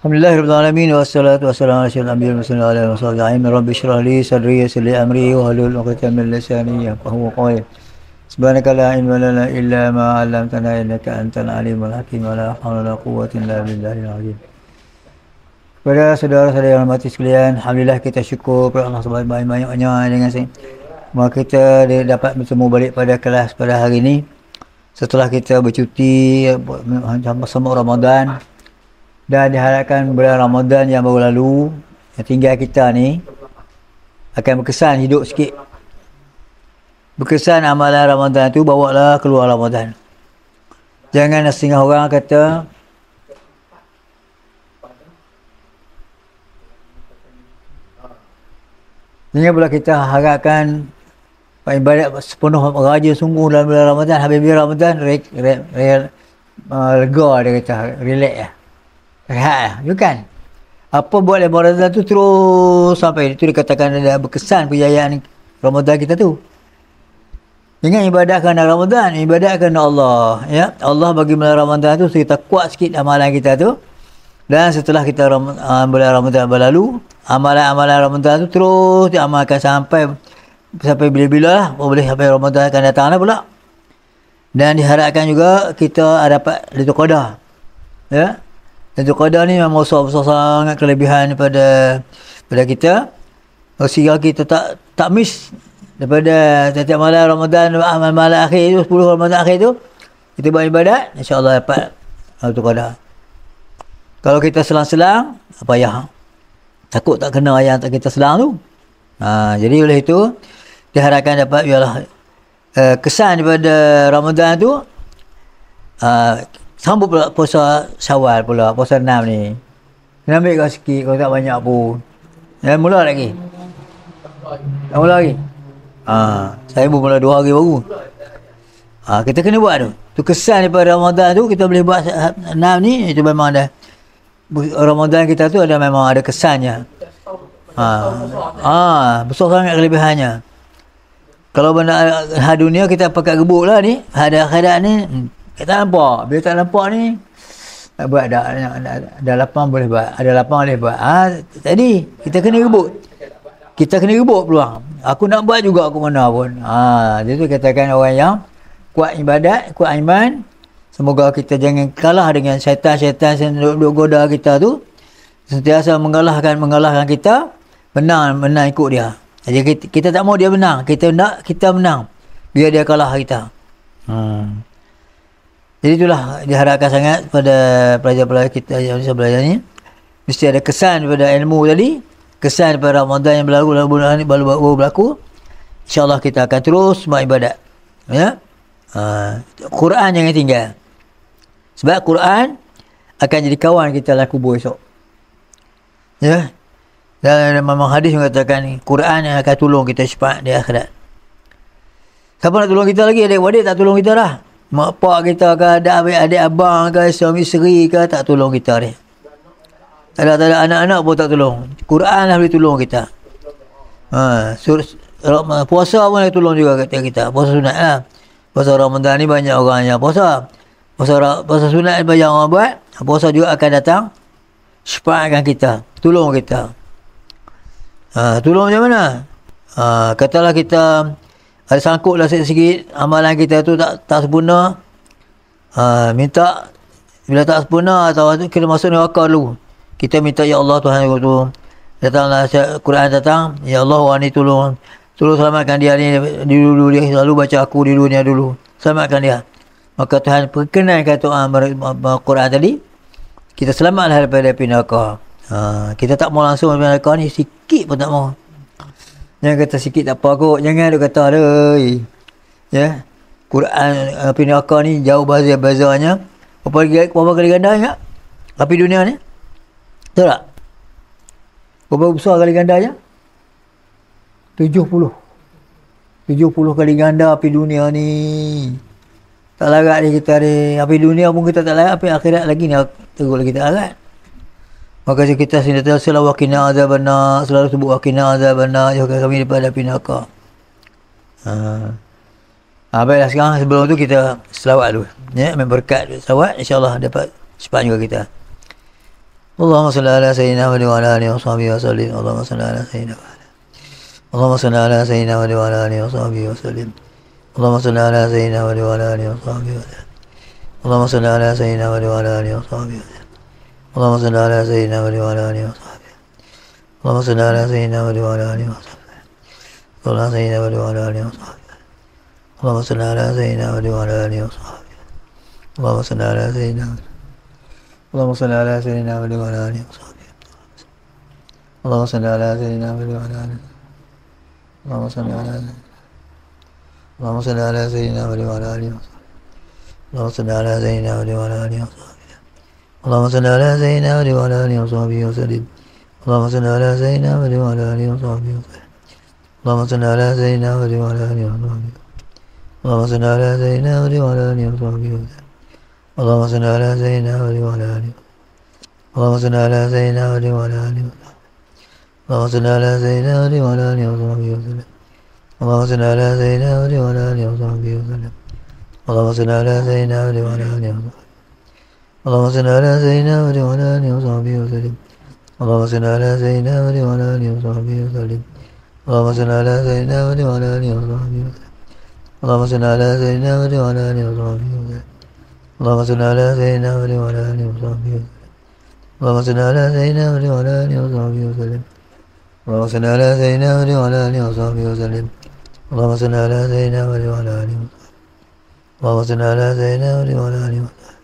Alhamdulillahirrahmanirrahim. Wassalatu wassalamu ala asyrafil anbiya'i wal mursalin wa ala alihi washabihi ajma'in. Rabbi shrah li sadri yassir li amri wahlul 'uqdatam min lisani yafqahu qawli. Subhanaka la ilma lana illa ma 'allamtana innaka antal alimul hakim. Wa la hawla wa la quwwata illa billahil azim. Kepada saudara-saudara yang hormati sekalian, alhamdulillah kita syukur kepada Allah sebanyak-banyaknya dengan maka kita dapat bertemu balik pada kelas pada hari ini setelah kita bercuti bersama Ramadan. Dan diharapkan bulan Ramadan yang baru lalu, yang tinggal kita ni, akan berkesan hidup sikit. Berkesan amalan Ramadan tu, bawalah keluar Ramadan. Jangan setengah orang kata, ini pula kita harapkan ibadat sepenuh raja sungguh dalam bulan Ramadan. Habis bulan Ramadan, lega dia kata, relax lah. Rehat lah, bukan? Apa buat dalam Ramadan tu terus sampai itu dikatakan ada berkesan kejayaan Ramadan kita tu. Jangan ibadat kerana Ramadan, ibadat kerana Allah. Ya, Allah bagi bulan Ramadan tu kita kuat sikit amalan kita tu. Dan setelah kita bulan Ramadan berlalu, amalan-amalan Ramadan tu terus diamalkan sampai bila-bila lah. Boleh sampai Ramadan akan datang lah pula. Dan diharapkan juga kita dapat Lailatul Qadar. Ya. Lailatul Qadar ni memang besar sangat kelebihan pada kita. Sehingga kita tak miss daripada setiap malam Ramadan, malam akhir tu, 10 Ramadan akhir tu, kita buat ibadat, insya-Allah dapat Lailatul Qadar. Kalau kita selang-selang, apa payah. Takut tak kena yang tak kita selang tu. Jadi oleh itu, diharapkan dapat ialah kesan daripada Ramadan tu, sambut pula puasa Syawal pula, puasa 6 ni. Kena ambil kau sikit, kau tak banyak pun. Dan mula lagi. Tak mula lagi. Saya pun mula 2 hari baru. Kita kena buat tu. Tu kesan daripada Ramadan tu, kita boleh buat 6 ni, itu memang ada. Ramadan kita tu memang ada kesannya. Besar sangat kelebihannya. Kalau benda dunia kita pakai gebuk lah ni, ada akhirat ni, kita nampak. Bila tak nampak ni, buat ada lapang boleh buat. Ada lapang boleh buat. Tadi, kita kena rebut. Kita kena rebut peluang. Aku nak buat juga aku mana pun. Jadi tu katakan orang yang kuat ibadat, kuat iman. Semoga kita jangan kalah dengan syaitan-syaitan yang duk goda kita tu. Sentiasa mengalahkan kita. Menang ikut dia. Jadi kita tak mau dia menang. Kita nak kita menang. Biar dia kalah kita. Jadi itulah diharapkan sangat pada pelajar-pelajar kita yang bisa belajar ni. Mesti ada kesan daripada ilmu tadi. Kesan daripada Ramadan yang baru berlaku. InsyaAllah kita akan terus buat ibadat. Ya? Quran jangan tinggal. Sebab Quran akan jadi kawan kita dalam kubur esok. Ya? Dan memang hadis mengatakan Quran yang akan tolong kita syafaat di akhirat. Siapa nak tolong kita lagi? Adik-adik tak tolong kita dah. Mak pak kita ke, ada adik abang ke, suami isteri ke, tak tolong kita ni. Tak ada anak-anak pun tak tolong. Quran lah boleh tolong kita. Puasa pun boleh tolong juga kita. Puasa sunat lah. Puasa Ramadan ni banyak orang yang puasa. Puasa sunat banyak orang buat. Puasa juga akan datang syafaatkan kita. Tolong kita. Tolong macam mana? Katalah kita ada sangkut lah sikit amalan kita tu tak sempurna, minta bila tak sempurna atau kita masuk neraka dulu, kita minta ya Allah Tuhan tu datanglah Quran datang, ya Allah orang ni tolong selamatkan dia ni dulu, dia selalu baca aku di dunia dulu, selamatkan dia. Maka Tuhan perkenankan doa Quran tadi, kita selamatlah daripada api neraka. Kita tak mau langsung daripada neraka ni, sikit pun tak mau. Jangan kata sikit tak apa kot. Jangan ada kata ya. Quran api neraka ni jauh bazanya. Berapa kali gandanya api dunia ni? Betul tak? Berapa besar kali gandanya? 70 kali ganda api dunia ni. Tak larat ni kita ni. Api dunia pun kita tak larat, api akhirat lagi ni teruk lagi tak larat. Maka kita sentiasa selalu waqina azabannar, selalu sebut waqina azabannar, jauhkan kami daripada api neraka. Baiklah, sekarang sebelum tu kita selawat dulu. Ya, berkat selawat, insya-Allah dapat cepat juga kita. اللهم صل على سيدنا محمد وعلى آله وصحبه وسلم. اللهم صل على سيدنا محمد. اللهم صل على سيدنا محمد وعلى آله وصحبه وسلم. اللهم صل على سيدنا محمد وعلى آله وصحبه وسلم. اللهم صل على سيدنا محمد وعلى آله وصحبه وسلم. اللهم صل على سيدنا محمد وعلى آله وصحبه. اللهم صل على سيدنا محمد وعلى آله وصحبه. صل على سيدنا محمد وعلى آله وصحبه. اللهم صل على سيدنا محمد وعلى آله وصحبه. اللهم صل على سيدنا محمد. اللهم صل على سيدنا محمد وعلى آله وصحبه. اللهم صل على سيدنا محمد وعلى آله. اللهم صل على اللهم صل على سيدنا محمد وعلى آله وصحبه. اللهم صل على سيدنا محمد وعلى آله وصحبه. اللهم صل على سيدنا محمد وعلى آله وصحبه وسلم. اللهم صل على سيدنا محمد وعلى آله وصحبه وسلم. اللهم صل على سيدنا محمد وعلى آله وصحبه. اللهم صل على سيدنا محمد وعلى آله وصحبه وسلم. اللهم صل على سيدنا محمد وعلى آله. اللهم صل على سيدنا محمد وعلى آله وصحبه. اللهم صل على سيدنا محمد وعلى آله وصحبه وسلم. اللهم صل على سيدنا محمد وعلى آله وصحبه وسلم. اللهم صل على سيدنا محمد وعلى آله وصحبه. اللهم صل على سيدنا محمد وعلى آله وصحبه وسلم. اللهم صل على سيدنا محمد وعلى آله وصحبه وسلم. اللهم صل على سيدنا محمد وعلى آله وصحبه وسلم. اللهم صل على سيدنا محمد وعلى آله وصحبه وسلم. اللهم صل على سيدنا محمد وعلى آله وصحبه وسلم. اللهم صل على سيدنا محمد وعلى آله وصحبه وسلم. اللهم صل على سيدنا محمد وعلى آله وصحبه وسلم.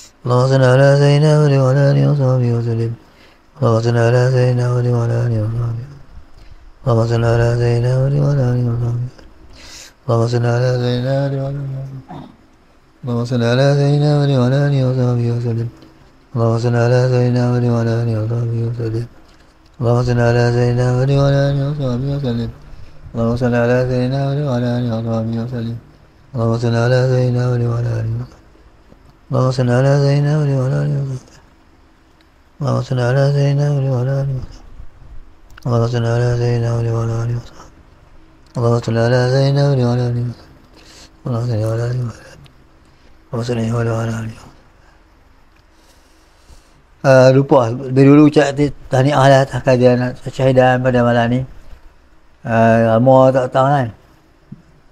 اللهم صل على سيدنا محمد وعلى آله وصحبه. اللهم صل على سيدنا محمد وعلى آله وصحبه. اللهم صل على سيدنا محمد وعلى آله وصحبه وسلم. اللهم صل على سيدنا محمد وعلى آله وصحبه. اللهم صل على سيدنا محمد وعلى آله وصحبه. اللهم صل على سيدنا محمد وعلى آله وصحبه. اللهم صل على سيدنا محمد وعلى آله وصحبه وسلم. اللهم صل على سيدنا محمد وعلى آله وصحبه وسلم. اللهم صل على سيدنا محمد وعلى آله وصحبه وسلم. اللهم صل على سيدنا محمد وعلى آله وصحبه وسلم. اللهم صل على سيدنا محمد وعلى آله وصحبه. اللهم صل على سيدنا محمد وعلى آله وصحبه. اللهم صل على سيدنا محمد وعلى آله وصحبه. اللهم صل على سيدنا محمد وعلى آله وصحبه. اللهم صل على سيدنا محمد وعلى آله وصحبه. اللهم صل على آله وصحبه. اللهم صل على آله وصحبه. Lupa dari dulu ucap tahniah lah atas kajian syahidan pada malam ni. Lama tak tahu kan.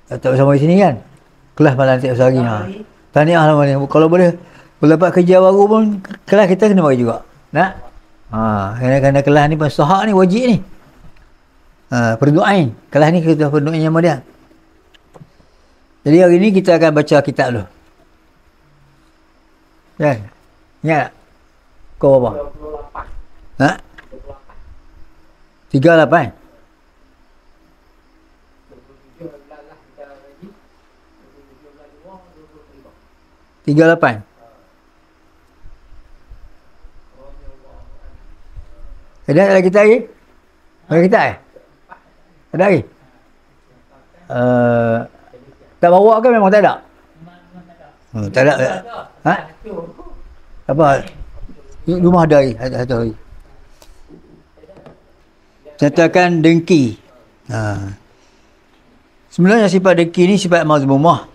Tak bersama di sini kan. Kelas malam tiap hari. Tahniah lah malam ni. Kalau boleh dapat kerja baru pun kelas kita kena bagi juga. Nak? Kerana kelas ni sahak ni wajib ni. Perduain. Kelas ni kita perduain sama dia. Jadi hari ni kita akan baca kitab dulu. Kan? Ingat tak? Kau apa? 38. 38. Ada kita lagi? Ada kita Ada lagi? Tak bawa ke memang tak ada? Tak ada. Apa? Rumah ada lagi. Ada lagi. Catakan dengki. Sebenarnya sifat dengki ni sifat mazmumah.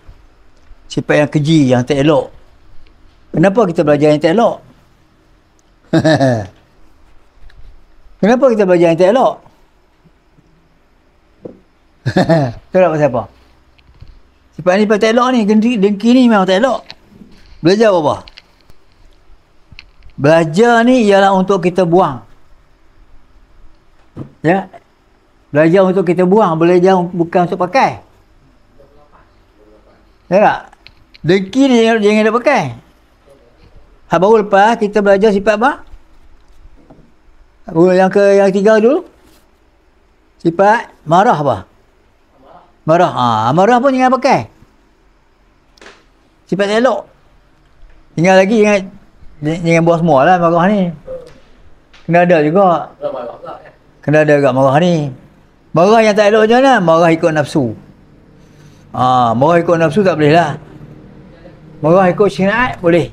Sifat yang keji, yang tak elok. Kenapa kita belajar yang tak elok? Kenapa kita belajar yang tak elok? Tahu tak pasal apa? Sifat ni tak elok ni. Dengki ni memang tak elok. Belajar apa? Belajar ni ialah untuk kita buang. Ya. Belajar untuk kita buang. Belajar bukan untuk pakai. Ya tak? Dengki ni jangan nak pakai. Baru lepas kita belajar sifat apa? Yang ketiga dulu. Sifat marah apa? Marah. Marah pun jangan pakai. Sifat elok. Tinggal lagi jangan buat semua lah marah ni. Kena ada juga. Kena ada juga marah ni. Marah yang tak elok macam mana? Marah ikut nafsu. Marah ikut nafsu tak boleh lah. Marah ikut syariat boleh.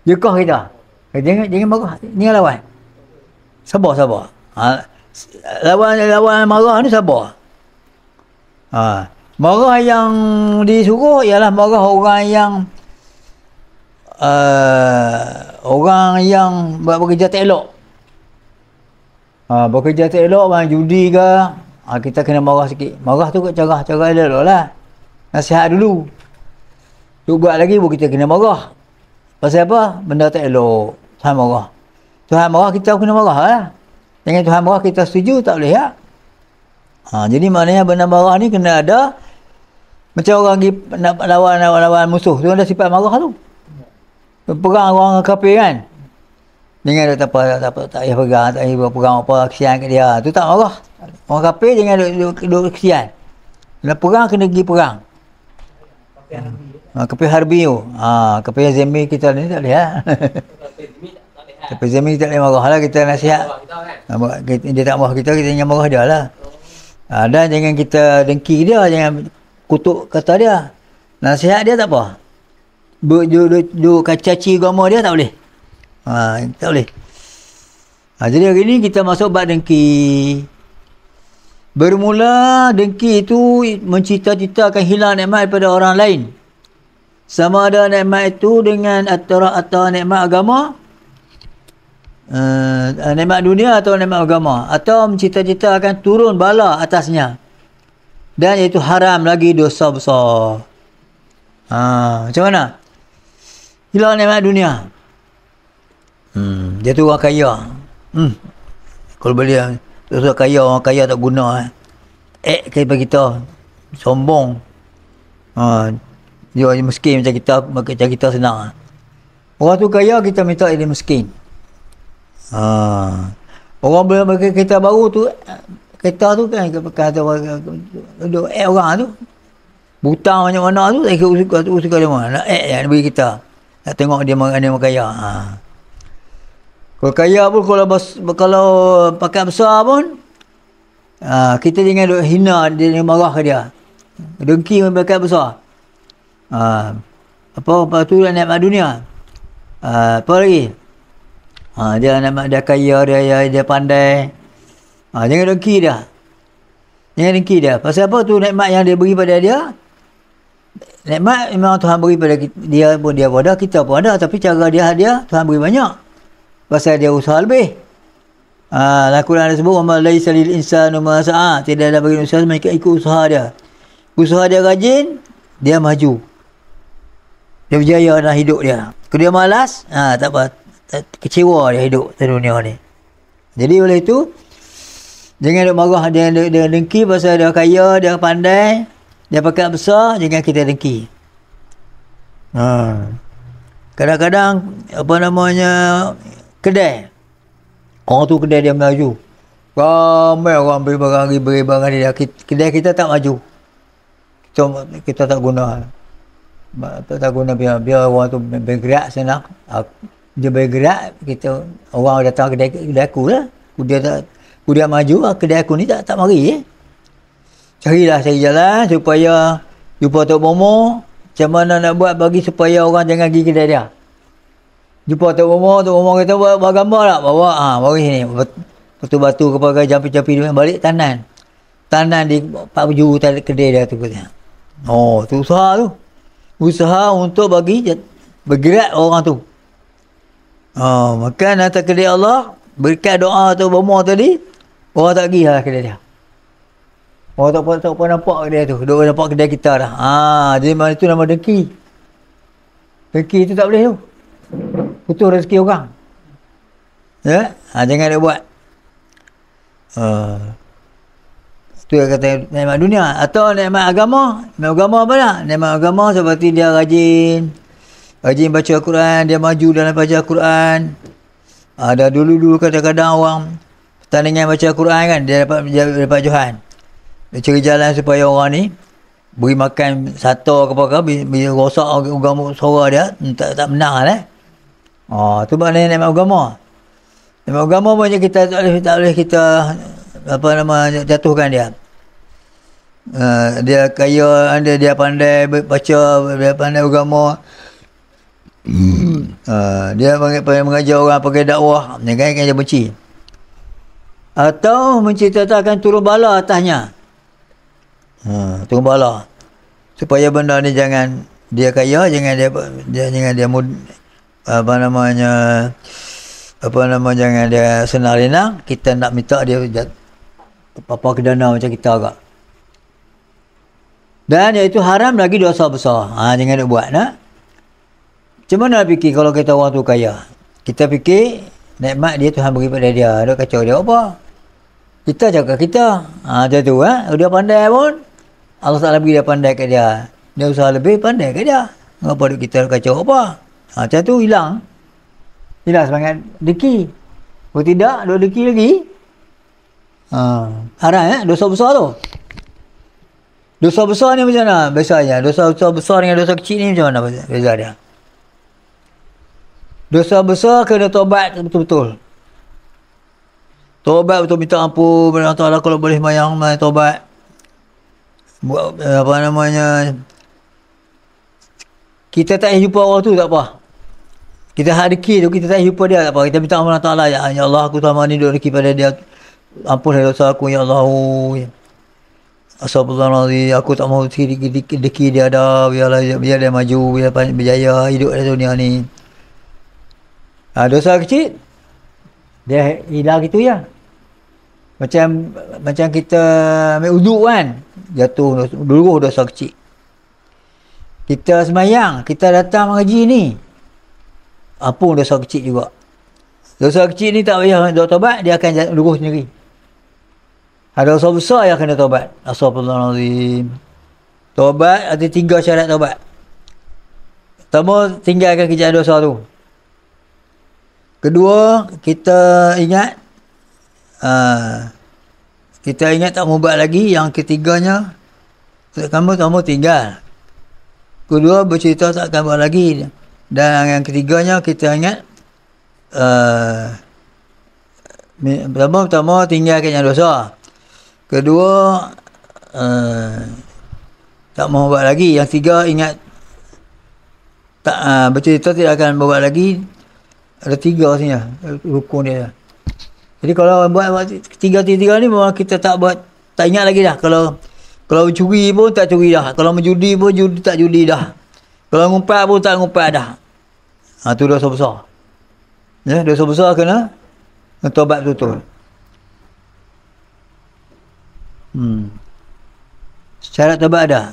Jekah kita. Jangan marah. Jangan lawan. Sabar. Lawan marah ni sabar. Marah yang disuruh ialah marah orang yang orang yang buat bekerja tak elok. Bekerja tak elok, main judi ke, kita kena marah sikit. Marah tu kat cara elok lah. Nasihat dulu. Tu buat lagi pun kita kena marah. Pasal apa? Benda tak elok. Tuhan marah. Tuhan marah, kita kena marah lah. Jangan Tuhan marah kita setuju, tak boleh ya. Jadi maknanya benda marah ni kena ada. Macam orang pergi nak lawan musuh tu, ada sifat marah tu. Perang orang kafir kan. Jangan tak payah pegang, tak payah perang apa, kesian kat dia. Tu tak marah. Orang kafir jangan duduk kesian. Nak perang kena pergi perang. Kafir harbi tu. Kafir zimmi kita ni tak boleh lah. Kafir zimmi tak boleh marah lah, kita nasihat. Dia tak marah kita jangan marah dia lah. Dan jangan kita dengki dia, jangan kutuk kata dia. Nasihat dia tak apa. Duk caci agama dia tak boleh. Tak boleh. Jadi hari ni kita masuk bab dengki. Bermula dengki itu mencita-citakan hilang nikmat daripada orang lain. Sama ada nikmat itu dengan atau nikmat agama, nikmat dunia atau nikmat agama, atau mencita-citakan turun bala atasnya. Dan itu haram lagi, dosa besar. Macam mana? Hilang nikmat dunia. Dia tu orang kaya. Kalau boleh dosa kaya, orang kaya tak guna. Kepada kita sombong. Dia miskin macam kita senang. Orang tu kaya, kita minta dia miskin. Orang beli kereta baru tu, kereta tu kan kata duduk orang tu butang banyak mana tu, tak suka dia mana nak nak bagi kita, nak tengok dia kaya. Kalau kaya pun, kalau pakai besar pun, kita jangan duk hina dia, marah ke dia, dengki pakai besar. Apa tu nikmat dunia. Apa lagi? Dia kaya, dia pandai. Jangan dengki dia. Jangan dengki dia. Pasal apa? Tu nikmat yang dia beri pada dia. Nikmat memang Tuhan beri pada dia pun, dia pun ada, kita pun ada. Tapi cara dia Tuhan beri banyak. Pasal dia usaha lebih. Al-Quran ada sebut, وَمَا لَيْسَ لِلْإِنسَانُ مَا سَعَى. Tidak ada bagi usaha, mereka ikut usaha dia. Usaha dia rajin, dia maju. Dia berjaya dalam hidup dia. Kalau dia malas, tak apa. Kecewa dia hidup di dunia ni. Jadi oleh itu, jangan duk marah dia dengki pasal dia kaya, dia pandai, dia pakai besar, jangan kita dengki. Kadang-kadang kedai. Orang tu kedai dia melaju. Ramai orang beri barang dia. Kedai kita tak maju. Kita tak guna. Tak guna biar orang tu bergerak senang. Dia bergerak, kita orang datang kedai aku lah. Dia maju, kedai aku ni tak mari. Cari jalan supaya jumpa Tok Momo. Macam mana nak buat bagi supaya orang jangan pergi kedai dia. Jumpa Tok Momo kata bawa gambar tak? Bawa, mari sini. Batu-batu kepada jampi-jampi dia balik tanan di 4 baju kedai dia tu. Tu usaha tu. Usaha untuk bagi bergerak orang tu. Makan atas kedai Allah, berkat doa Tok Momo tadi, orang tak pergi lah kedai dia. Orang tak apa nampak kedai tu. Dia nampak kedai kita dah. Jadi itu nama dengki. Dengki tu tak boleh tu. Putus rezeki orang. Ya? Jangan dia buat. Itu yang kata nikmat dunia. Atau nikmat agama. Nikmat agama apa tak? Nikmat agama seperti dia rajin baca Al-Quran, dia maju dalam baca Al-Quran. Ada dulu kadang-kadang orang pertandingan baca Al-Quran kan, dia dapat johan. Dia cari jalan supaya orang ni beri makan satu ke apa, bila rosak agama suara dia, tak menang lah. Tu maknanya nikmat agama. Nikmat agama banyak kita tak boleh kita jatuhkan dia. Dia kaya, dia pandai baca, dia pandai agama. Dia mengajar orang pakai dakwah, kan dia benci. Atau menciptakan turun bala atasnya. Turun bala supaya benda ni jangan dia kaya, jangan dia apa namanya, jangan dia senang renang, kita nak minta dia apa ke dana macam kita agak. Dan iaitu haram lagi dosa besar. Jangan nak buat nak. Macam mana nak fikir kalau kita orang tu kaya? Kita fikir nikmat dia Tuhan beri pada dia. Dia kacau dia apa? Kita jaga kita. Macam tu dia pandai pun Allah Taala bagi dia pandai kat dia. Dia usaha lebih pandai kat dia. Ngapa duit kita kacau apa? Macam tu hilang. Hilang semangat deki. Kalau tidak, duk deki lagi. Haram dosa besar tu. Dosa besar ni macam mana biasanya? Dosa besar dengan dosa kecil ni macam mana beza dia? Dosa besar kena taubat betul-betul. Taubat betul, minta ampun kepada Allah Taala, kalau boleh mayang taubat. Buat apa namanya? Kita tak jumpa orang tu tak apa. Kita hak deki tu kita tak jumpa dia tak apa. Kita minta ampun Allah Taala, ya Allah aku selama ni duk deki pada dia. Ampunlah dosa aku ya Allah. Astagfirullahaladzim, aku tak mau deki dia dah. Biar dia maju, biar berjaya hidup di dunia ni. Dosa kecil dia hilang gitu ya. Macam kita ambil uduk kan, jatuh dulu dosa kecil. Kita semayang, kita datang mengaji ni, ampun dosa kecil juga. Dosa kecil ni tak payah doa taubat, dia akan lurus sendiri. Ada dosa besar yang kena taubat. Astagfirullahaladzim. Taubat ada 3 syarat taubat. Pertama, tinggalkan kerjaan dosa tu. Kedua, kita ingat tak mau buat lagi. Yang ketiganya, kamu tinggal. Kedua, bercerita tak akan buat lagi. Dan yang ketiganya, kita ingat pertama tinggalkan yang dosa. Kedua, tak mau buat lagi. Yang tiga, ingat tak bercerita tidak akan buat lagi. Ada 3 sini rukun dia. Jadi kalau buat tiga ni memang kita tak buat, tak ingat lagi dah. Kalau curi pun tak curi dah. Kalau menjudi pun tak judi dah. Kalau ngumpat pun tak ngumpat dah. Tu dosa besar. Ya, dosa besar kena taubat betul. Syarat taubat ada.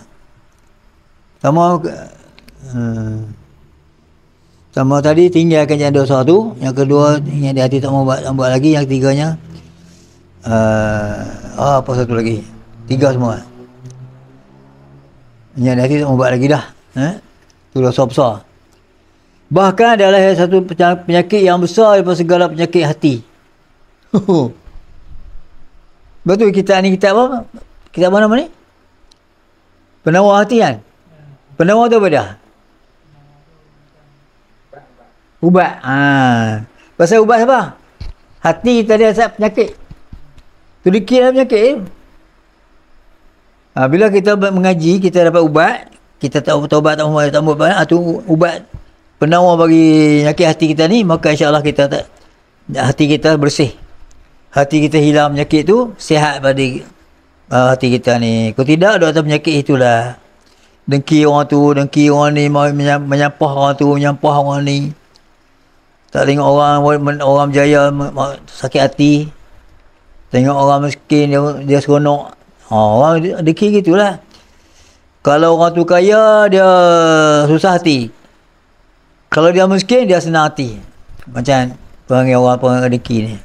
Sama tadi tinggalkan jangan dosa tu. Yang kedua, ingat di hati tak mau buat lagi. Yang ketiganya apa satu lagi? 3 semua. Ingat di hati tak mau buat lagi dah. Itu dosa besar. Bahkan adalah satu penyakit yang besar daripada segala penyakit hati. Betul kita ni kitab apa? Kitab apa nama ni? Penawar hati kan? Penawar tu apa dah? Ubat. Pasal ubat apa? Hati kita ada asap penyakit. Tu dikira penyakit. Bila kita mengaji, kita dapat ubat. Kita tahu taubat tak mau tu ubat penawar bagi penyakit hati kita ni. Maka insya-Allah hati kita bersih. Hati kita hilang penyakit tu, sihat pada hati kita ni. Kalau tidak, ada penyakit itulah. Dengki orang tu, dengki orang ni, menyampah orang tu, menyampah orang ni. Tak tengok orang berjaya sakit hati. Tengok orang miskin dia seronok. Orang dengki gitulah. Kalau orang tu kaya, dia susah hati. Kalau dia miskin, dia senang hati. Macam panggil orang dengki ni.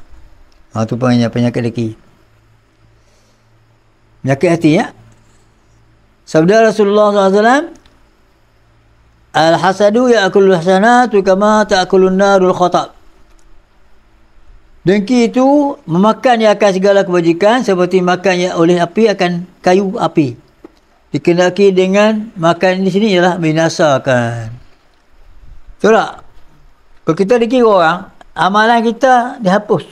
Tu penyakit dengki. Penyakit hati ya. Sabda Rasulullah SAW, Al-hasadu ya'kulul hasanatu kama ta'kulun narul khatab. Dengki itu memakan yang akan segala kebajikan seperti makan yang oleh api akan kayu api. Dikendaki dengan makan di sini ialah binasakan. Betul tak? Kalau kita dengki orang, amalan kita dihapus.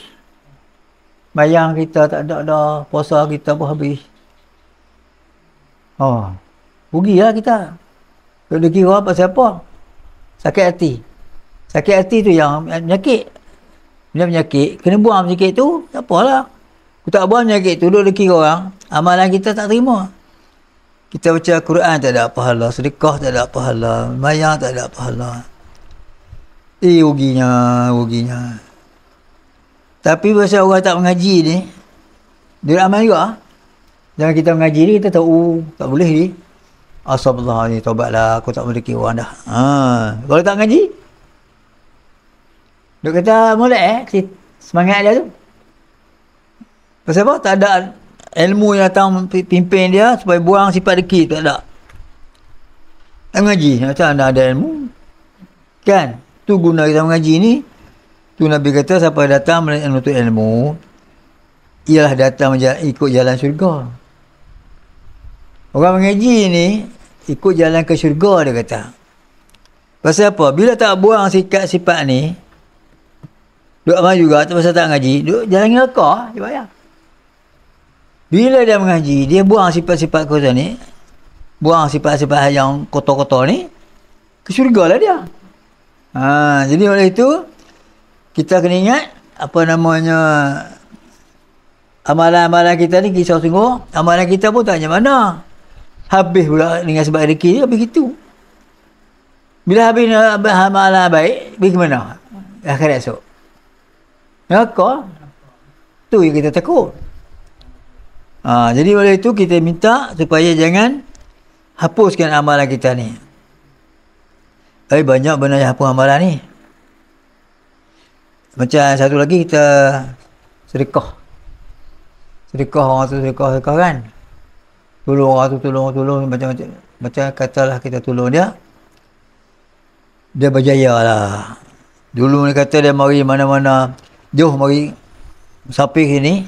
Bayang kita tak ada dah, puasa kita pun habis. Rugilah kita. Kalau dengki orang pasal apa? Sakit hati. Sakit hati tu yang penyakit. Bila penyakit, kena buang penyakit tu, tak apalah. Aku tak buang penyakit tu, duduk dengki orang, amalan kita tak terima. Kita baca Quran tak ada pahala, sedekah tak ada pahala, mayang tak ada pahala. Ruginya. Tapi pasal orang tak mengaji ni, dia amal juga. Jangan kita mengaji ni, kita tahu, tak boleh ni. Astagfirullah ni, taubatlah, aku tak boleh kira orang dah. Kalau tak mengaji, dia kata molek semangat dia tu. Pasal apa? Tak ada ilmu yang datang pimpin dia supaya buang sifat deki, tak ada. Tak mengaji, macam anda ada ilmu. Kan? Tu guna kita mengaji ni. Tu Nabi kata siapa datang menuntut ilmu, ialah datang ikut jalan syurga. Orang mengaji ni ikut jalan ke syurga, dia kata. Pasal apa? Bila tak buang sifat ni, duk amal juga, pasal tak mengaji, duk jalan neraka, dia bayar. Bila dia mengaji, dia buang sifat-sifat kotor ni, buang sifat-sifat yang kotor-kotor ni, ke syurga lah dia. Jadi oleh itu, kita kena ingat, apa namanya, amalan-amalan kita ni kisah sungguh, amalan kita pun tak macam mana. Habis pula dengan sebab rezeki ni, habis gitu. Bila habis amalan baik, pergi ke mana? Akhirat esok. Neraka. Tu yang kita takut. Jadi oleh itu kita minta supaya jangan hapuskan amalan kita ni. Banyak benda yang hapus amalan ni. Macam satu lagi kita sedekah. Sedekah orang tu sedekah kan. Tolong orang tu tolong macam-macam. Macam katalah kita tolong dia. Dia berjaya lah. Dulu dia kata dia mari mana-mana. Jauh mari Sapir sini.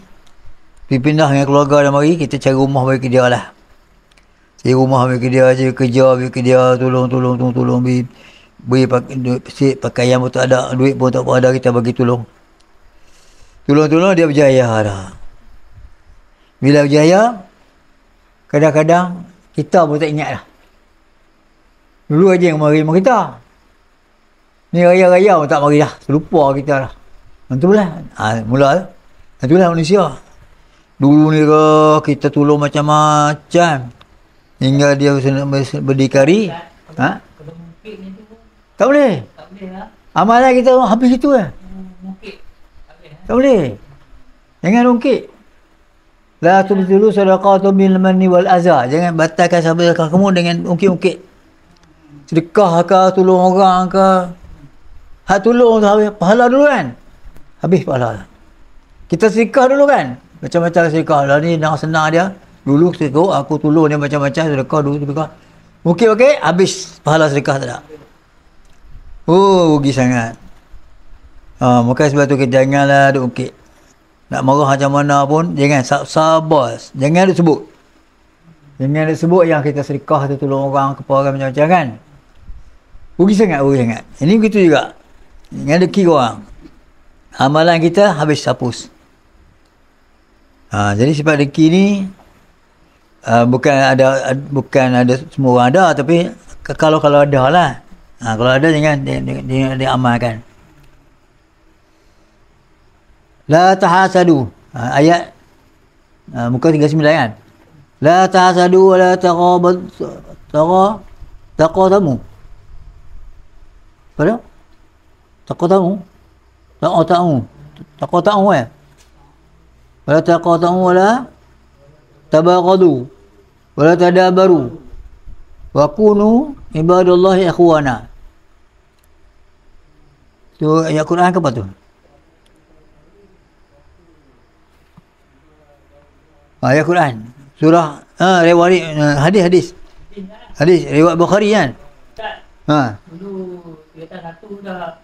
Pergi pindah dengan keluarga dia mari. Kita cari rumah bagi dia lah. Cari rumah bagi dia je. Kerja bagi dia. Tolong. Beri duit pakaian pun tak ada. Duit pun tak ada. Kita bagi tolong. Tolong dia berjaya lah. Bila berjaya, kadang-kadang kita pun tak ingat lah. Dulu aja yang mari rumah kita. Ni raya-raya pun tak mari dah. Terlupa kita lah. Itulah. Mula lah. Itulah manusia. Dulu ni kita tolong macam-macam. Hingga dia berdikari. Tak boleh. Amalan kita habis itu lah. Tak boleh. Jangan ungkit. La tubtilu sadaqatu bil manni wal adha. Jangan batalkan sedekah kamu dengan ungkit-ungkit. Sedekah ke, tolong orang ke. Hak tolong tu habis pahala dulu kan. Habis pahala. Kita sedekah dulu kan. Macam-macam sedekah lah ni nak senang dia. Dulu sedekah aku tolong dia macam-macam sedekah dulu sedekah. Okey, habis pahala sedekah tak ada. Rugi sangat. Maka sebab tu kita janganlah duk ungkit. Nak marah macam mana pun, jangan sabar. Jangan duk sebut. Jangan duk sebut yang kita sedekah tu tolong orang, kepada orang macam-macam kan. Rugi sangat. Ini begitu juga. Jangan duk kira orang. Amalan kita habis hapus. Jadi sebab rezeki ni bukan ada semua orang ada, tapi kalau ada lah. Kalau ada jangan dia amalkan. La tahasadu. Ayat muka 39 kan. La tahasadu wa la taqatamu. Apa? Taqatamu. Taqatamu ya. Wala taqatamu wala tabaghadu wala tadabaru wa kunu ibadallahi ikhwana. Tu ayat Quran ke apa tu? Ayat Quran. Surah riwayat hadis riwayat Bukhari kan? Dulu kita satu dah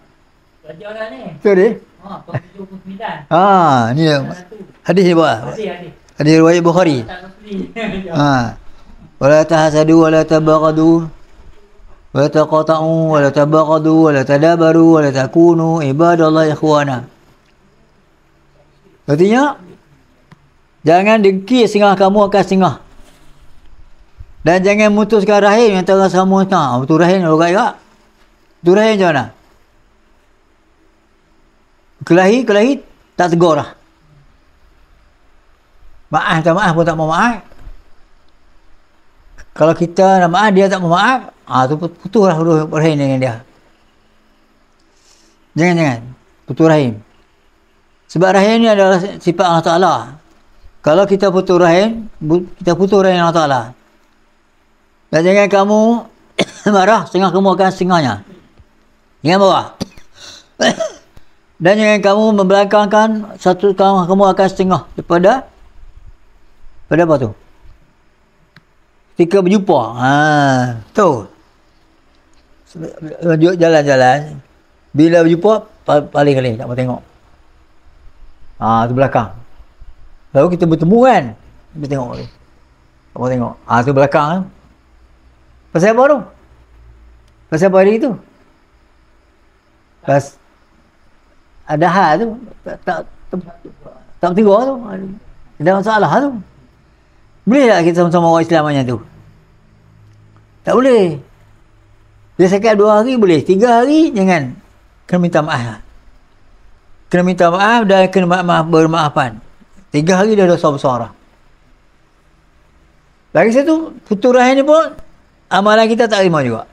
belajar dah ni. Betul dia? 79. Ni hadis ni buat. Hadis riwayat Bukhari. Wala tahasadu wala tabaghadu wala taqata'u wala tabaghadu wala tadabaru wala takunu ibadallahi ikhwana. Artinya jangan dengki setengah kamu akan setengah. Dan jangan mutuskan rahim antara sama setengah. Betul rahim orang juga. Betul rahim macam mana? Kelahi tak tegur lah. Maaf pun tak mau maaf. Kalau kita nak maaf, dia tak mau maaf, tu putus lah rahim dengan dia. Jangan. Putus rahim. Sebab rahim ni adalah sifat Allah Ta'ala. Kalau kita putus rahim, kita putus rahim Allah Ta'ala. Dan jangan kamu marah, setengah kamu akan setengahnya. Jangan marah. Dan jangan kamu membelakangkan satu kamu akan setengah daripada apa tu? Ketika berjumpa. Tu. Jalan-jalan. Bila berjumpa, paling kali tak mau tengok. Tu belakang. Lalu kita bertemu kan? Kita tengok lagi. Tak mau tengok. Tu belakang. Pasal apa tu? Pasal apa hari tu? Pas ada hal tu. Tak bertiga tu. Ada masalah tu. Boleh tak kita sama-sama orang Islam macam tu? Tak boleh. Dia cakap 2 hari boleh. 3 hari jangan. Kena minta maaf. Kena minta maaf dan kena bermaafan. 3 hari dah dosa besar dah. Lagi satu, putus rahim ni pun amalan kita tak terima juga.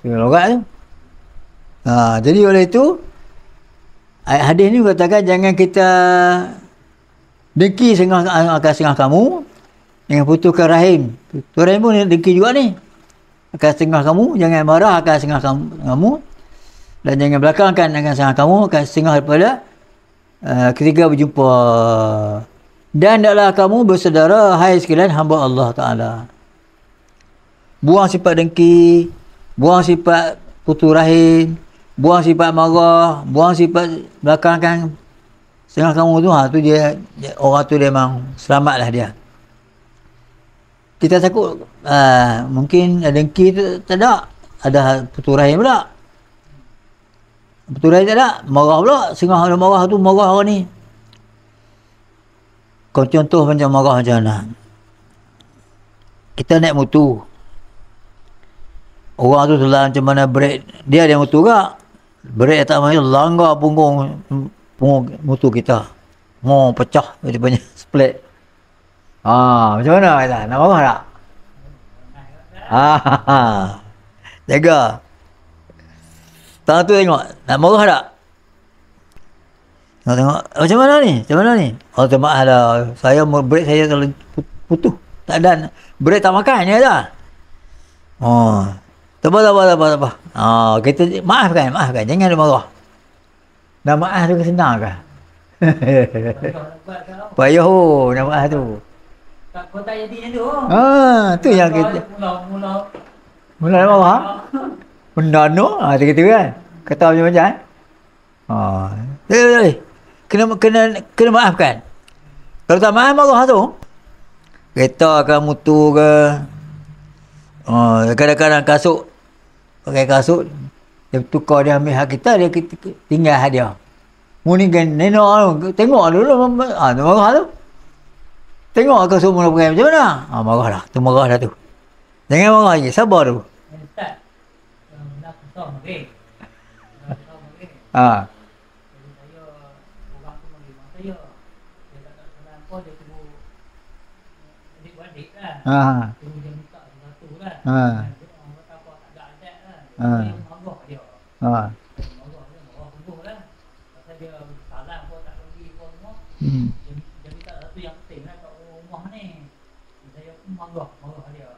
Tengok logat tu. Jadi oleh itu hadis ni katakan jangan kita dengki setengah kamu dengan putuskan rahim. Putus rahim pun dengki juga ni. Akan setengah kamu, jangan marah akan setengah kamu. Dan jangan belakangkan akan setengah kamu, akan setengah daripada ketika berjumpa. Dan hendaklah kamu bersaudara, hai sekalian hamba Allah Ta'ala. Buang sifat dengki, buang sifat putus rahim, buang sifat marah, buang sifat belakangkan setengah kamu tu, tu dia orang tu dia memang selamatlah dia. Kita takut mungkin dengki tu tak ada putus rahim pula. Putus rahim tak ada, marah pula, setengah ada marah tu, marah orang ni. Kau contoh macam marah macam mana? Kita naik motor. Orang tu selah macam mana brek, dia ada motor ke? Brek tak mahu langgar punggung motor kita. Mau pecah dia punya split. Macam mana kata? Nak marah tak? Jaga. Tangan tu tengok. Nak marah tak? Tengok. Macam mana ni? Tak maaf lah. Saya brek saya terlalu putus. Tak ada. Brek tak makan je dah. Tak apa. Kita maafkan. Jangan dia marah. Nak maaf tu senang ke? Payah nak maaf tu. Kau tak jadi macam tu. Tu yang kita. Mula marah. Menano. Kita kan. Kata macam-macam. Kena maafkan. Kalau tak maaf marah tu. Kereta ke motor ke. Kadang-kadang kasut. Pakai kasut. Dia tukar dia ambil hak kita. Dia tinggal hak dia. Muni kan nenek tu. Tengok dulu. Marah tu. Tengok kasut mula pakai macam mana. Marah dah. Tu marah dah tu. Jangan marah lagi. Sabar tu. Ustaz. Nak kesal mari. Dia minta satu kan. Orang kata apa tak ada adat kan. Dia marah dia. Marah sungguh lah. Pasal dia salah pun tak pergi pun semua. Dia minta satu yang penting lah kat rumah ni. Saya pun marah dia.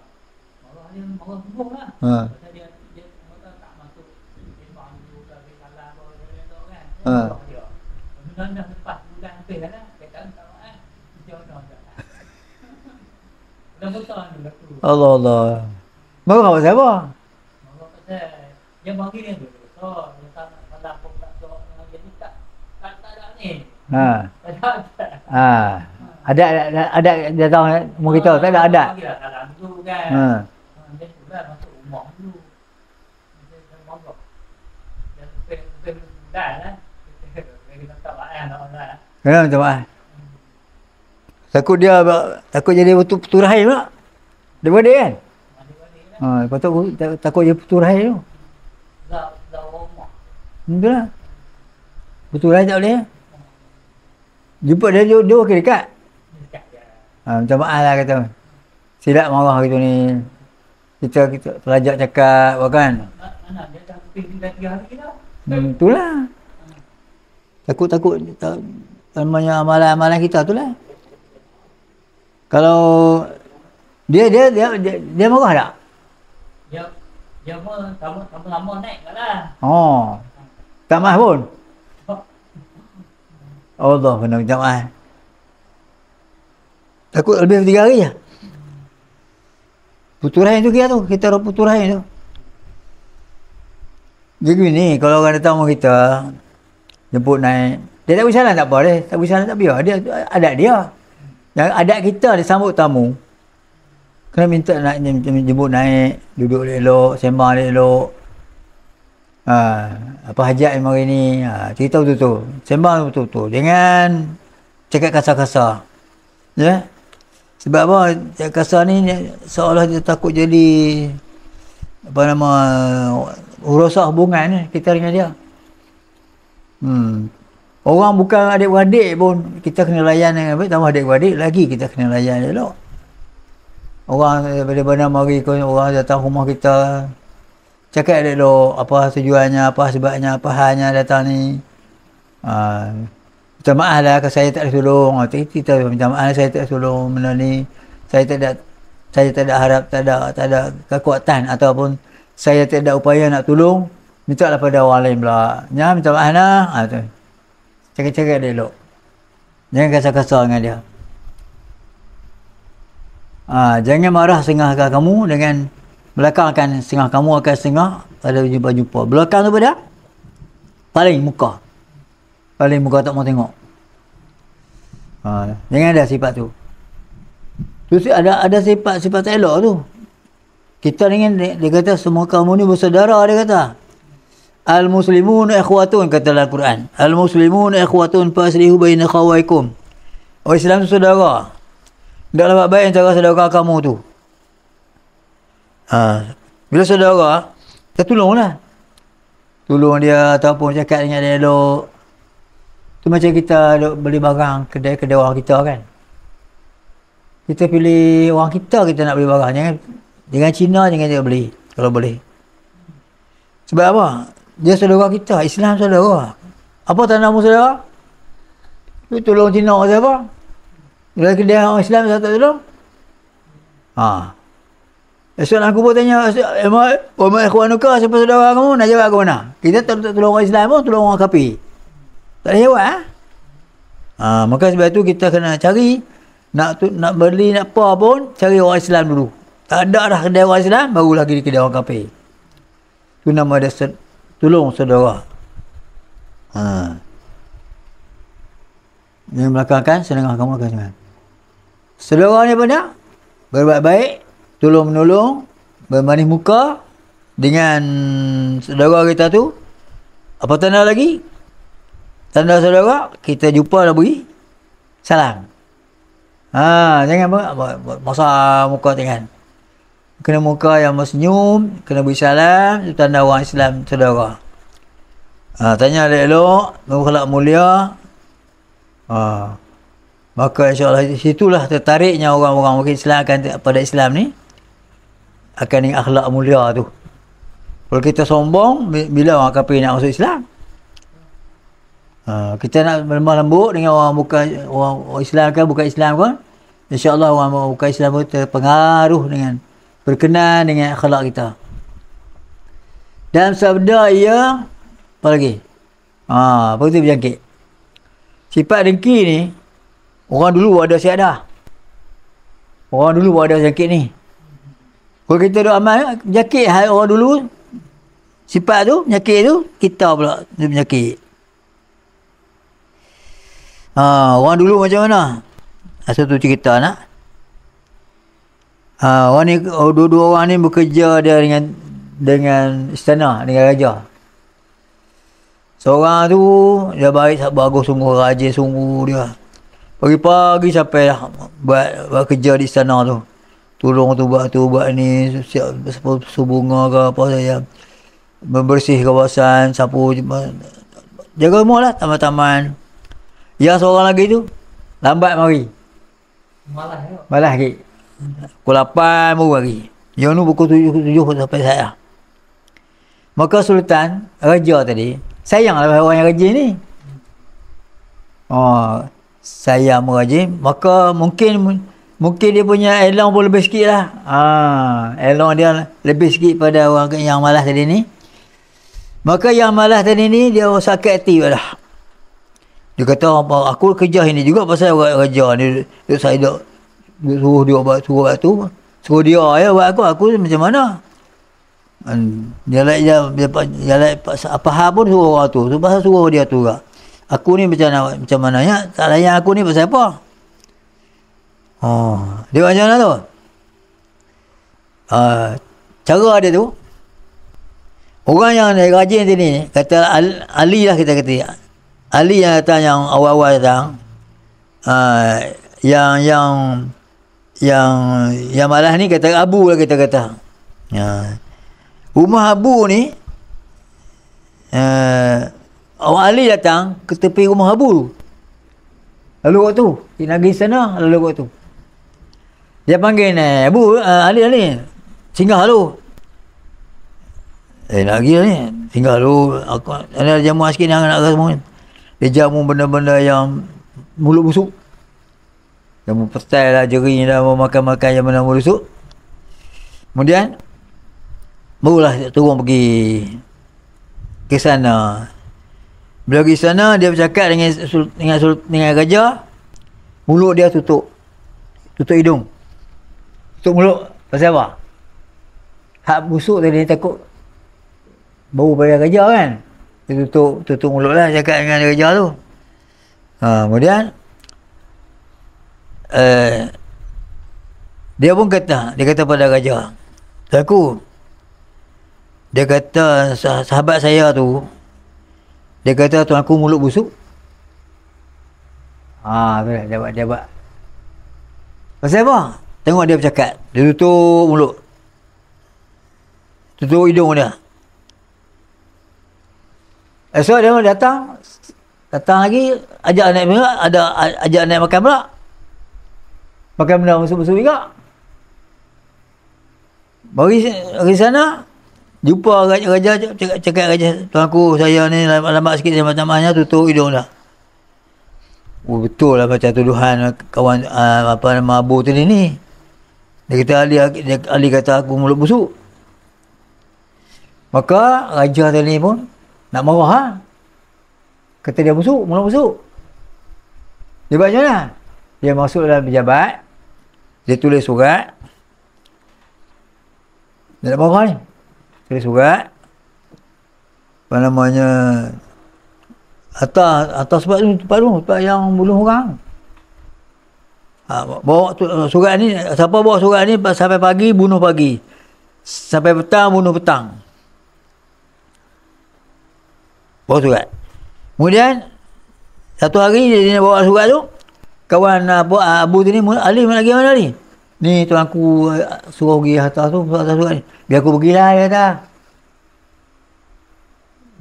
Marah sungguh lah. Pasal dia kata tak masuk sembang dulu tak boleh salah apa dia tak kan. Marah dia. Kemudian dah lepas bulan lebih lah. Dia kata tak maaf. Dia dah. Dah betul tu. Allah. Marah pasal apa? Marah pasal dia bagi dia tu. Dia tak nak salah pun tak jawab dengan dia ni tak ada ni. Ada dia tahu mu kita tak ada adat. Bagilah salam dulu kan. Dia sudah masuk rumah dulu. Dia marah. Dia dah lah. Dia tak maaf nak. Kenapa minta maaf? Takut jadi putus rahim pula. Daripada dia kan? Lepas tu takut dia putus rahim tu. Dah rumah. Betul lah. Putus rahim tak boleh. Jumpa dia okey dekat. Dekat dia. Minta maaf lah kata. Silap marah gitu ni. kita pelajar cakap kan. Mana dia dah pergi 3 hari dah. Itulah. Takut namanya amalan-amalan kita tu lah. Kalau dia marah tak? Dia pun tamu lama naik kat lah. Oh. Tak marah pun. Allah kena minta maaf. Takut lebih 3 hari je. Puturai tu kita orang puturai tu. Jadi ni kalau orang datang rumah kita jemput naik, dia tak bersalah tak apa dia, tak bersalah tak biar, dia adat dia. Yang adat kita dia sambut tamu. Kena minta nak jemput naik, duduk elok, sembang elok. Apa hajat yang hari ni, cerita betul-betul, sembang betul-betul, jangan cakap kasar-kasar. Ya. Sebab apa? Cakap kasar ni seolah dia takut jadi apa nama urusan hubungan kita dengan dia. Orang bukan adik-beradik pun kita kena layan dengan baik, tambah adik-beradik lagi kita kena layan elok. Orang daripada mari orang datang rumah kita, cakap elok apa tujuannya, apa sebabnya, apa halnya datang ni. Minta maaf lah kalau saya tak boleh tolong. Kita minta maaf saya tak tolong benda ni. Saya tak ada harap, tak ada kekuatan ataupun saya tak ada upaya nak tolong. Minta lah pada orang lain pula. Ya, minta maaf lah. Tu. Cakap-cakap dia elok. Jangan kasar-kasar dengan dia. Jangan marah setengah kamu dengan belakangkan setengah kamu akan setengah pada jumpa-jumpa. Belakang tu pada paling muka. Paling muka tak mau tengok. Jangan ada sifat tu. Tu ada sifat tak elok tu. Kita dengan dia kata semua kamu ni bersaudara, dia kata. Al-muslimun ikhwatun kata dalam Quran. Al-muslimun ikhwatun faslihu baina khawaikum. Orang Islam tu saudara. Taklah buat baik antara saudara kamu tu. Bila saudara, kita tolonglah. Tolong dia ataupun cakap dengan dia elok. Tu macam kita beli barang kedai-kedai orang kita kan. Kita pilih orang kita nak beli barang. Jangan Cina jangan dia beli kalau boleh. Sebab apa? Dia saudara kita, Islam saudara. Apa tanda mu saudara? Tu tolong Cina siapa? Bila kedai orang Islam tak tolong? Esok aku pun tanya, "Wa ikhwanuka, siapa saudara kamu?" Nak jawab ke mana? Kita tak tolong orang Islam pun, tolong orang kafir. Tak boleh jawab. Maka sebab tu kita kena cari nak beli nak apa pun, cari orang Islam dulu. Tak ada dah kedai orang Islam, baru lagi kedai orang kafir. Tu nama dia tolong saudara. Yang belakangkan sedangkan kamu akan jangan. Saudara ni apa nak? Berbuat baik, tolong menolong, bermanis muka dengan saudara kita tu. Apa tanda lagi? Tanda saudara, kita jumpa dah beri salam. Jangan buat masa muka jangan. Kena muka yang senyum, kena beri salam, itu tanda orang Islam saudara. Tanya elok, akhlak mulia. Maka insya-Allah situlah tertariknya orang-orang Islam akan pada Islam ni akan dengan akhlak mulia tu. Kalau kita sombong, bila orang kafir nak masuk Islam? Kita nak lemah lembut dengan orang bukan orang Islam kan, bukan Islam kan, insya-Allah orang bukan Islam pun terpengaruh dengan berkenan dengan akhlak kita. Dalam sabda ia apa lagi? Apa tu berjangkit? Sifat dengki ni orang dulu ada siap dah. Orang dulu ada jangkit ni. Kalau kita duk amal penyakit orang dulu, sifat tu, penyakit tu, kita pula dia penyakit. Orang dulu macam mana? Satu cerita nak. Orang ni, dua-dua orang ni bekerja dia dengan istana, dengan raja. Seorang tu dia bagus sungguh, rajin sungguh dia. Pagi-pagi sampai dah buat kerja di istana tu. Tolong tu buat ni, siap bunga ke apa saya. Membersih kawasan, sapu, jaga rumah lah, taman-taman. Yang seorang lagi tu lambat mari. Malas lagi. Pukul 8 baru lagi. Yang ni pukul 7 sampai saya. Maka Sultan, raja tadi, sayanglah orang yang rajin ni. Sayang rajin, maka mungkin dia punya elong pun lebih sikit lah. Elong dia lebih sikit pada orang yang malas tadi ni. Maka yang malas tadi ni, dia sakit hati dah. Dia kata, aku kerja ini juga pasal raja ni. Saya duk suruh dia buat tu. Suruh dia buat aku macam mana? Dia apa hal pun suruh orang tu. So, pasal suruh dia tu juga. Aku ni macam mana ya? Tak layan aku ni pasal apa? Dia macam mana tu? Cara dia tu, orang yang rajin ni, kata Ali lah kita kata. Ali yang datang, yang awal-awal datang, yang malas ni kata Abu lah kita kata. Rumah Abu ni, orang Ali datang ke tepi rumah Abu. Lalu waktu dia nak pergi sana, lalu waktu dia panggil Abu, Ali singgah lu. Nak pergi ni, singgah lu. Aku ada jamu sikit yang nak semua. Dia jamu benda-benda yang mulut busuk. Jamu petai lah, jering dah, makan-makan yang benda mulut busuk. Kemudian barulah turun pergi ke sana. Bila pergi sana, dia bercakap dengan raja. Mulut dia tutup hidung, tutup mulut. Pasal apa? Hak busuk tadi, dia takut bau pada raja kan. Dia tutup mulut lah, cakap dengan raja tu. Kemudian dia pun kata pada raja, Tuanku, dia kata sahabat saya tu, dia kata tuanku mulut busuk. Dia buat. Pasal apa? Tengok dia bercakap, dia tutup mulut, tutup hidung dia. Esok dia datang lagi, ajak naik pula, ajak naik makan pula. Makan benda busuk-busuk juga. Bagi sana, jumpa raja, cakap raja, tuanku saya ni lambat sikit, saya macam-macamnya tutup hidung dah. Betul lah macam tuduhan kawan nama Abu tadi ni. Dia kata Ali kata aku mulut busuk. Maka raja tadi pun nak marah kata dia busuk, mulut busuk. Dia buat macam mana? Dia masuk dalam pejabat, dia tulis surat. Dia nak marah ni, tulis surat apa namanya, atas tempat yang bunuh orang. Bawa surat ni, siapa bawa surat ni sampai pagi bunuh pagi, sampai petang bunuh petang. Bawa surat. Kemudian satu hari dia bawa surat tu, kawan Abu tu ni, Ali lagi mana ni? Ni tuanku suruh pergi atas tu, atas surat ni. Biar aku pergilah, dia kata.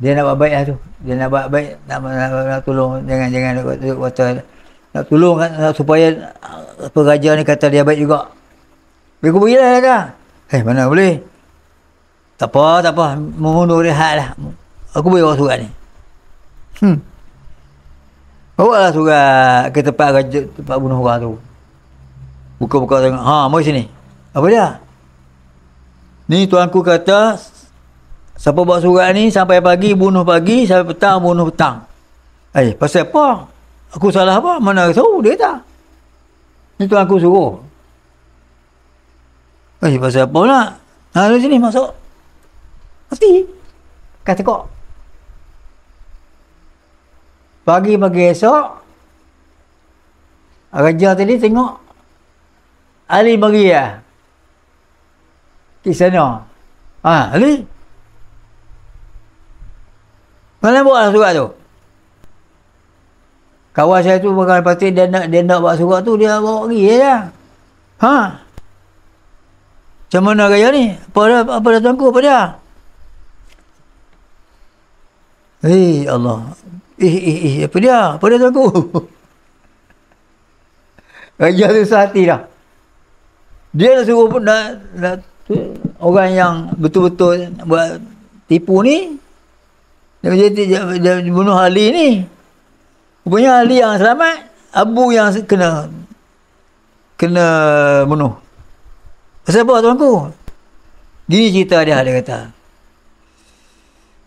Dia nak buat baik lah tu. Dia nak buat baik, nak tolong, jangan kata nak tolong supaya raja ni kata dia baik juga. Biar aku pergilah, dia kata. Mana boleh? Tak apa, mengundur rehat lah. Aku boleh bawa surat ni. Bawa lah surat ke tempat bunuh orang tu. Buka-buka tengok. Mari sini. Apa dia? Ni tuanku kata, siapa bawa surat ni sampai pagi bunuh pagi, sampai petang bunuh petang. Pasal apa? Aku salah apa? Mana tahu dia kata. Ni tuanku suruh. Pasal apa nak? Di sini masuk. Mesti. Kata kok. Pagi-pagi esok, raja tadi tengok Ali bagi ke sana. Ali, mana bawa surat tu? Kawan saya tu bakal pasti dia nak bawa surat tu, dia bawa pergi je. Macam mana gaya ni? Apa dah tuanku? Apa dia? Allah. Apa dia? Apa dia tuanku? Raja tu sehati dah. Dia dah suruh pun nak orang yang betul-betul buat tipu ni, dia bunuh Ali ni. Rupanya Ali yang selamat, Abu yang kena bunuh. Pasal apa tuanku? Gini cerita dia kata.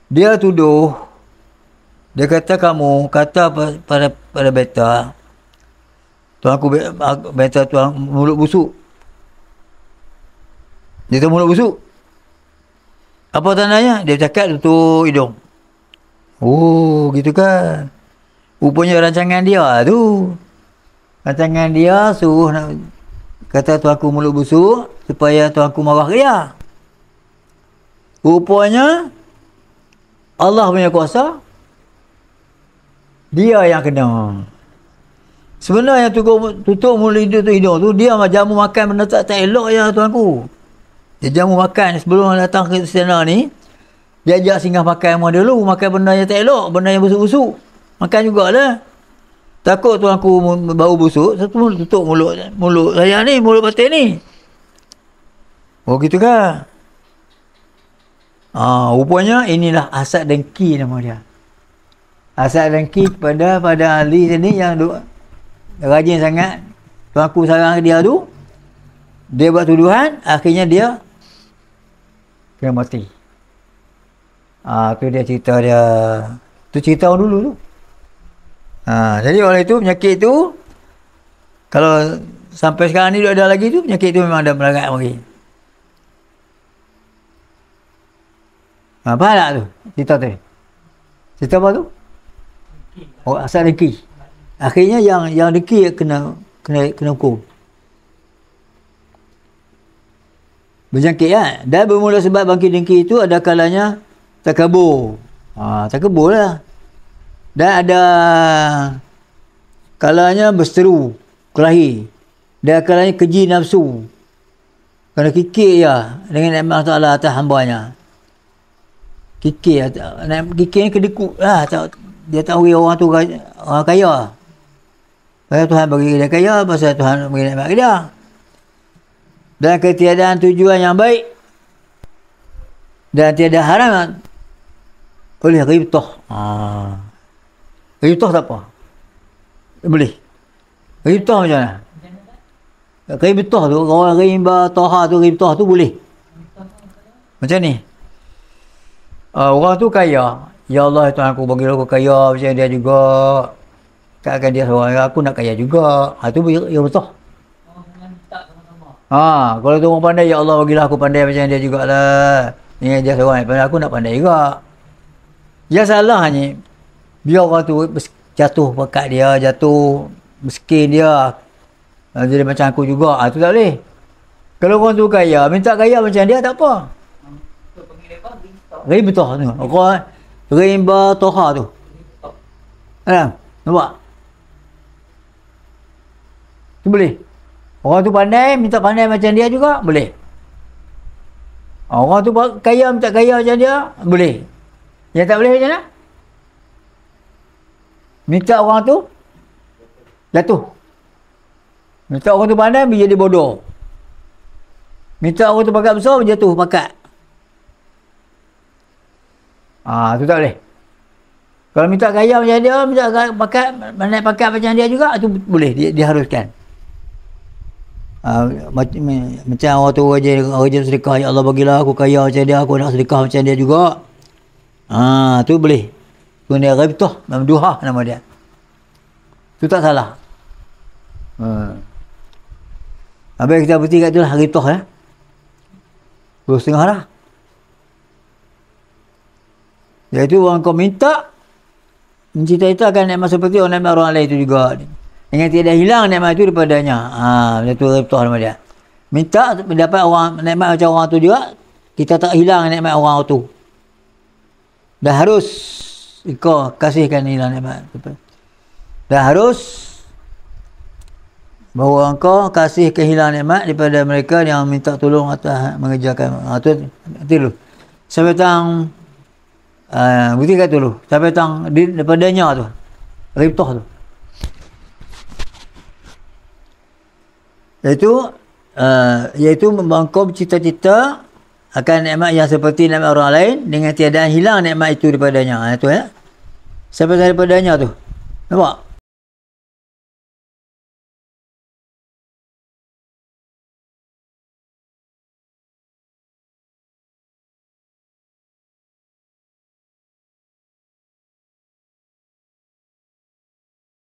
Dia tuduh, dia kata kamu kata pada beta, tuanku beta tuan mulut busuk. Dia tu mulut busuk. Apa tandanya? Dia cakap tutup hidung. Oh, gitu kan. Rupanya rancangan dia tu. Rancangan dia suruh nak kata tuanku mulut busuk supaya tuanku marah dia. Rupanya Allah punya kuasa, dia yang kena. Sebenarnya tutup mulut hidung tu, dia jamu makan benda tak elok ya tuanku. Dia jamu makan sebelum datang ke sana ni, dia ajak singgah makan sama dulu, makan benda yang tak elok, benda yang busuk-busuk. Makan jugalah. Takut tuanku bau busuk, satu tutup mulut saya ni, mulut batin ni. Oh gitu kan? Rupanya inilah asad dengki nama dia. Asad dengki pada Ali sini yang rajin sangat. Tuanku sarang dia tu, dia buat tuduhan, akhirnya dia kena mati. Tu dia cerita dia. Tu cerita orang dulu tu. Jadi oleh itu penyakit tu, kalau sampai sekarang ni ada lagi tu, penyakit tu memang ada melarat lagi. Faham tak tu? Cerita tu. Cerita apa tu? Oh, asal dengki. Akhirnya yang dengki kena hukum. Berjangkit kan? Dan bermula sebab bangkit dengki itu ada kalanya takabur. Takabur lah. Dan ada kalanya berseteru, kelahi. Dan kalanya keji nafsu. Kerana kikir ya dengan nikmat Allah atas hambanya. Kikir ni kedekut lah. Dia tak beri orang tu orang kaya. Pasal Tuhan bagi dia kaya, pasal Tuhan bagi nikmat dia. Dan ketiadaan tujuan yang baik dan tiada haram oleh ghibtah. Ghibtah tak apa? Boleh. Ghibtah macam mana? Ghibtah tu, orang ghibah taha tu, ghibtah tu boleh. Macam ni. Orang tu kaya. Ya Allah, Tuhan aku bagi aku kaya macam dia juga. Takkan dia seorang, aku nak kaya juga. Tu ghibtah. Kalau tu orang pandai, ya Allah bagilah aku pandai macam dia jugalah. Ni dia seorang pandai, aku nak pandai juga. Yang salahnya, biar orang tu jatuh pekat dia, jatuh miskin dia. Jadi macam aku juga. Tu tak boleh. Kalau orang tu kaya, minta kaya macam dia tak apa. Ghibtah tu. Orang ghibah toha tu. Nampak? Tu boleh. Orang tu pandai, minta pandai macam dia juga, boleh. Orang tu kaya, minta kaya macam dia, boleh. Yang tak boleh macam mana? Minta orang tu jatuh. Minta orang tu pandai, dia jadi bodoh. Minta orang tu pakat besar, dia jatuh pakat. Tu tak boleh. Kalau minta kaya macam dia, minta pakat, naik pakat macam dia juga, tu boleh, diharuskan. Macam orang tu rajin sedekah, ya Allah bagilah aku kaya macam dia, aku nak sedekah macam dia juga. Tu boleh. Tu dia ghibtah, mamduhah nama dia. Tu tak salah. Habis kita berhenti kat tu lah, ghibtah ya. 2,5 lah. Iaitu orang kau minta mencita-citakan nikmat seperti nikmat orang lain itu juga. Dengan tidak hilang nikmat itu daripadanya. Itu ghibtah nama dia. Minta mendapat orang nikmat macam orang tu juga, kita tak hilang nikmat orang tu. Dah harus kau kasihkan hilang nikmat. Dah harus bahawa engkau kasih kehilangan nikmat daripada mereka yang minta tolong atas mengerjakan. Itu dulu. Sampai tang bukti kat dulu. Sampai tang daripadanya tu. Ghibtah tu. Iaitu iaitu engkau bercita-cita akan nikmat yang seperti nikmat orang lain dengan tiadaan hilang nikmat itu daripadanya. Itu ya. Sampai daripadanya tu. Nampak?